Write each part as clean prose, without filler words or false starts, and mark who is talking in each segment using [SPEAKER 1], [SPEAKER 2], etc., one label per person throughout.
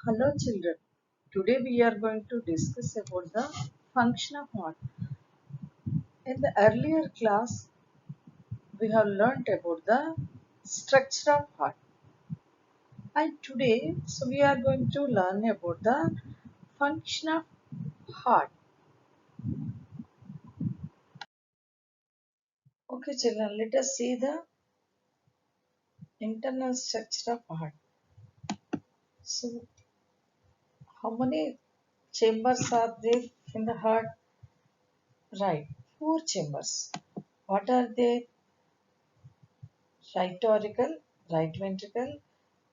[SPEAKER 1] Hello children. Today we are going to discuss about the function of heart. In the earlier class we have learnt about the structure of heart. And today we are going to learn about the function of heart. Okay children, let us see the internal structure of heart. So how many chambers are there in the heart? Right, four chambers. What are they? Right auricle, right ventricle,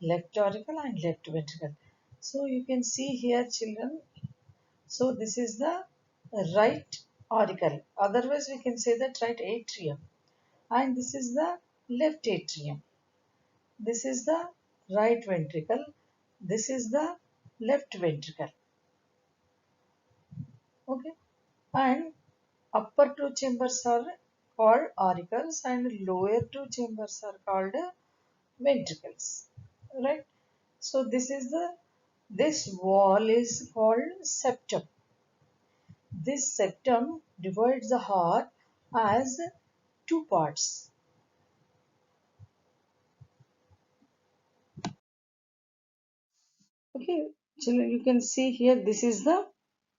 [SPEAKER 1] left auricle and left ventricle. So you can see here children, so this is the right auricle, otherwise we can say that right atrium, and this is the left atrium, this is the right ventricle, this is the left ventricle. Okay, and upper two chambers are called auricles and lower two chambers are called ventricles, right? So this wall is called septum. This septum divides the heart as two parts. Okay, children, you can see here this is the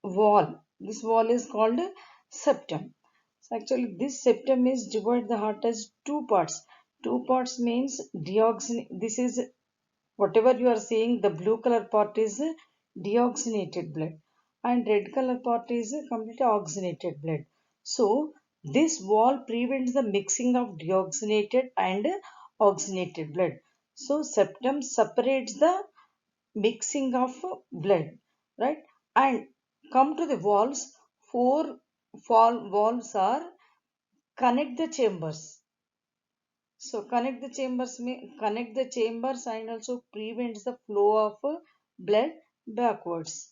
[SPEAKER 1] wall. This wall is called septum. So actually this septum is divide the heart as two parts. Two parts means deoxyn. This is whatever you are seeing, the blue color part is deoxygenated blood and red color part is completely oxygenated blood. So this wall prevents the mixing of deoxygenated and oxygenated blood. So septum separates the mixing of blood, right? And come to the walls, four walls are connect the chambers. So connect the chambers and also prevents the flow of blood backwards.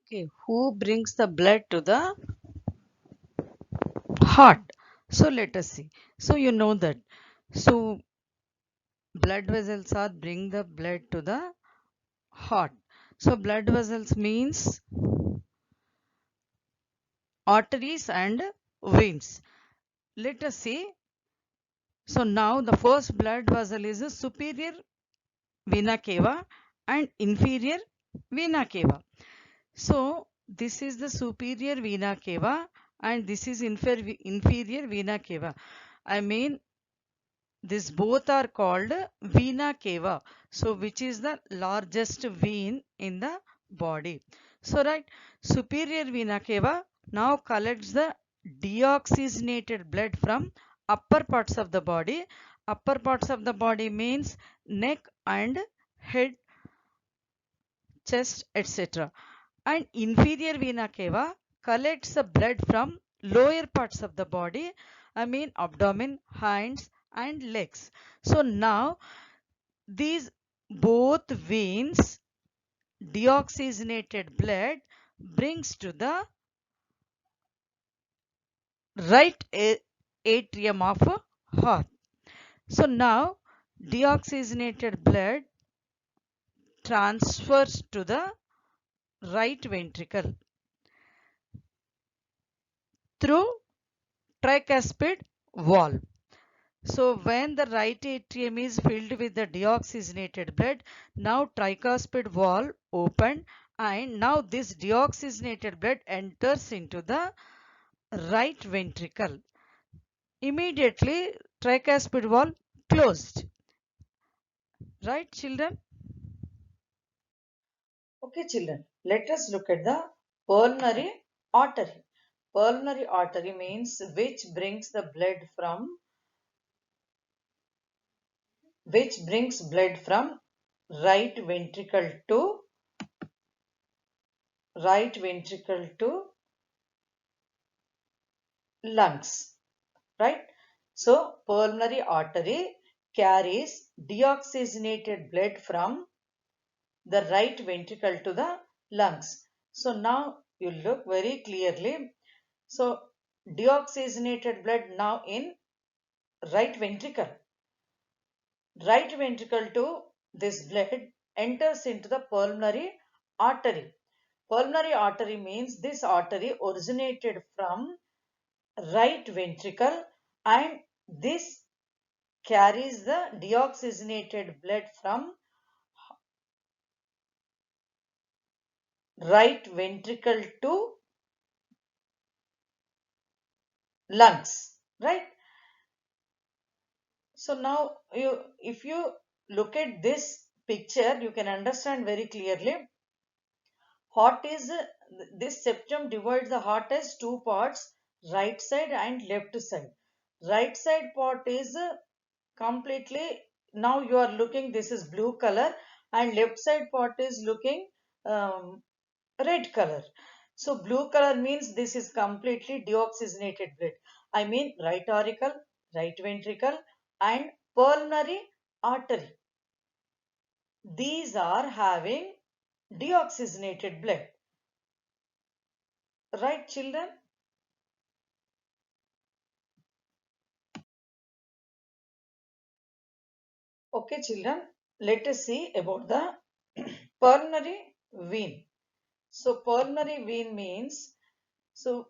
[SPEAKER 1] Okay, who brings the blood to the heart? So let us see. So you know that. So blood vessels are bring the blood to the heart. So blood vessels means arteries and veins. Let us see. So now the first blood vessel is a superior vena cava and inferior vena cava. So this is the superior vena cava and this is inferior vena cava. I mean this both are called vena cava. So which is the largest vein in the body. So right, superior vena cava now collects the deoxygenated blood from upper parts of the body. Upper parts of the body means neck and head, chest, etc. And inferior vena cava collects the blood from lower parts of the body, I mean abdomen, hands and legs. So now these both veins deoxygenated blood brings to the right atrium of heart. So now deoxygenated blood transfers to the right ventricle through tricuspid valve. So when the right atrium is filled with the deoxygenated blood, now tricuspid valve open and now this deoxygenated blood enters into the right ventricle. Immediately tricuspid valve closed. Right children? Okay children, let us look at the pulmonary artery. Pulmonary artery means which brings blood from right ventricle to right ventricle to lungs, right? So pulmonary artery carries deoxygenated blood from the right ventricle to the lungs. So now you look very clearly. So deoxygenated blood now in right ventricle. right ventricle to this blood enters into the pulmonary artery. Pulmonary artery means this artery originated from right ventricle, and this carries the deoxygenated blood from right ventricle to lungs, right? So now if you look at this picture, you can understand very clearly. Heart is this septum divides the heart as two parts, right side and left side. Right side part is completely, now you are looking, this is blue color, and left side part is looking um, red color. So blue color means this is completely deoxygenated blood. I mean right auricle, right ventricle and pulmonary artery. These are having deoxygenated blood. Right, children? Okay, children, let us see about the pulmonary vein. So pulmonary vein means, so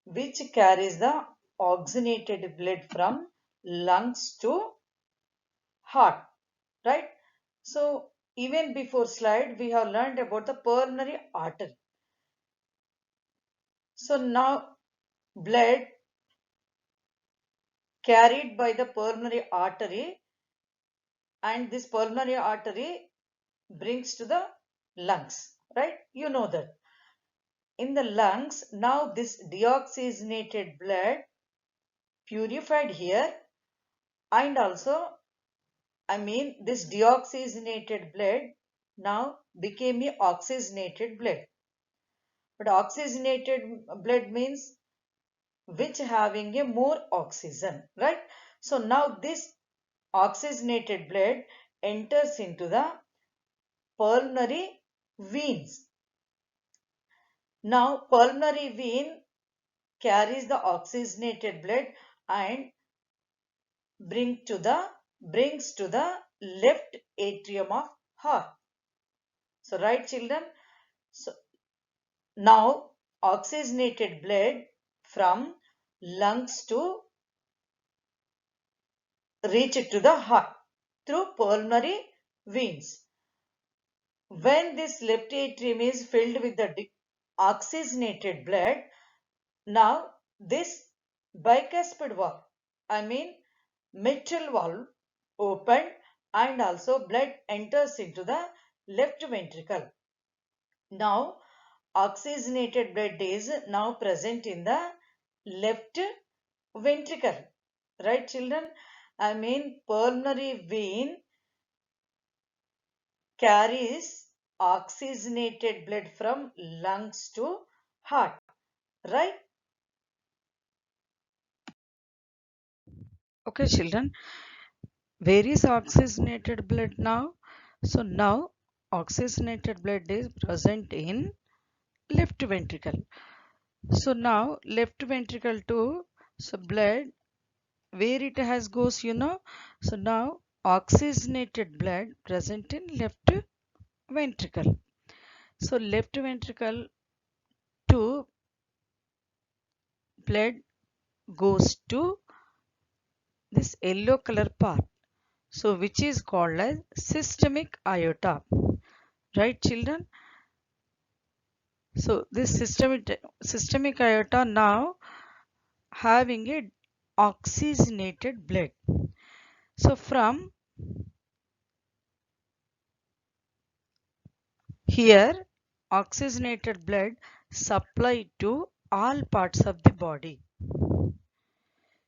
[SPEAKER 1] which carries the oxygenated blood from lungs to heart, right? So even before slide, we have learned about the pulmonary artery. So now blood carried by the pulmonary artery, and this pulmonary artery brings to the lungs, right? You know that. In the lungs, now this deoxygenated blood purified here, and also, I mean, this deoxygenated blood now became a oxygenated blood. But oxygenated blood means which having a more oxygen, right? So now this oxygenated blood enters into the pulmonary veins. Now pulmonary vein carries the oxygenated blood and brings to the left atrium of heart. So right, children? So now oxygenated blood from lungs to reach to the heart through pulmonary veins. When this left atrium is filled with the oxygenated blood, now this bicuspid valve, I mean mitral valve, opened, and also blood enters into the left ventricle. Now oxygenated blood is now present in the left ventricle, right, children? I mean pulmonary vein carries oxygenated blood from lungs to heart, right? Okay, children, where is oxygenated blood now? So now oxygenated blood is present in left ventricle. So now left ventricle too, so blood where it has goes, you know. So now oxygenated blood present in left ventricle. So left ventricle to blood goes to this yellow color part, so which is called as systemic aorta, right, children? So this systemic aorta now having a oxygenated blood. So from here oxygenated blood supply to all parts of the body.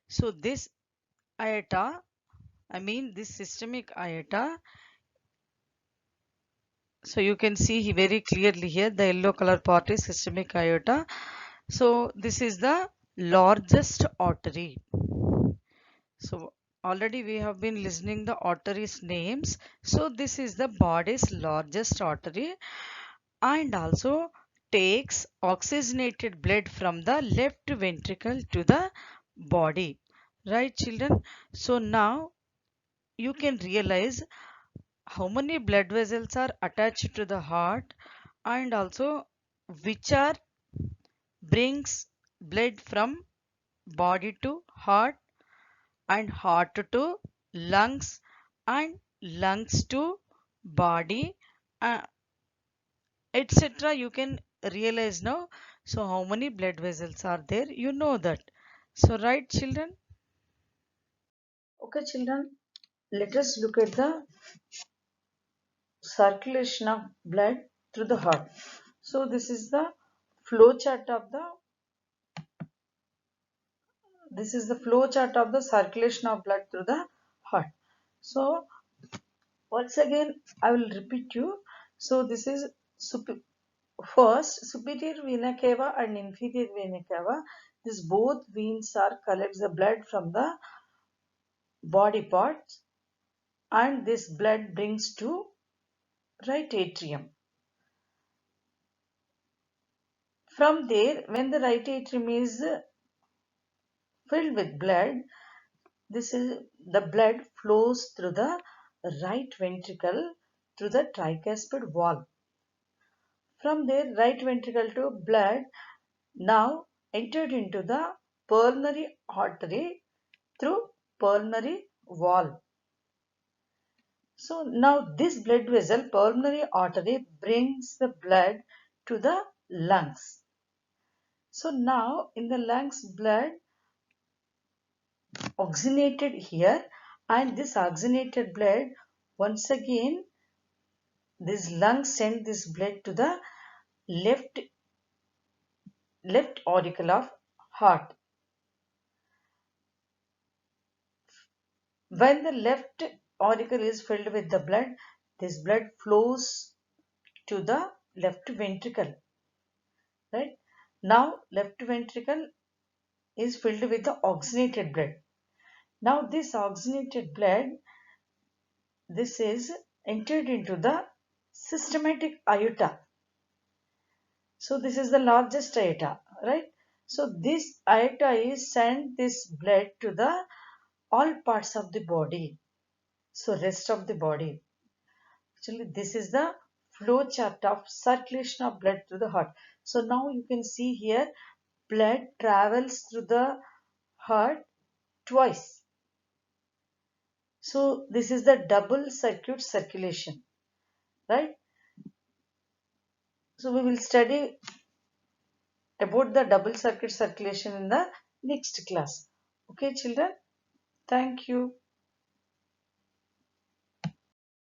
[SPEAKER 1] So this aorta, I mean this systemic aorta, so you can see very clearly here the yellow color part is systemic aorta. So this is the largest artery. So already we have been listening the arteries names. So this is the body's largest artery and also takes oxygenated blood from the left ventricle to the body. Right, children? So now you can realize how many blood vessels are attached to the heart, and also which are brings blood from body to heart, and heart to lungs, and lungs to body, uh, etc. You can realize now. So how many blood vessels are there, you know that. So right, children? Okay, children, let us look at the circulation of blood through the heart. So flow chart of the flow chart of the circulation of blood through the heart. So once again I will repeat you. So this is first superior vena cava and inferior vena cava. These both veins are collects the blood from the body parts, and this blood brings to right atrium. From there, when the right atrium is filled with blood, this is the blood flows through the right ventricle through the tricuspid valve. From there, right ventricle to blood now entered into the pulmonary artery through pulmonary valve. So now this blood vessel, pulmonary artery, brings the blood to the lungs. So now in the lungs, blood oxygenated here, and this oxygenated blood, once again this lungs send this blood to the left auricle of heart. When the left auricle is filled with the blood, this blood flows to the left ventricle. Right? Now left ventricle is filled with the oxygenated blood. Now this oxygenated blood, this is entered into the systematic aorta. So this is the largest aorta, right? So this aorta is send this blood to the all parts of the body. So rest of the body. Actually, this is the flow chart of circulation of blood through the heart. So now you can see here, blood travels through the heart twice. So this is the double circuit circulation, right? So we will study about the double circuit circulation in the next class. Okay, children? Thank you.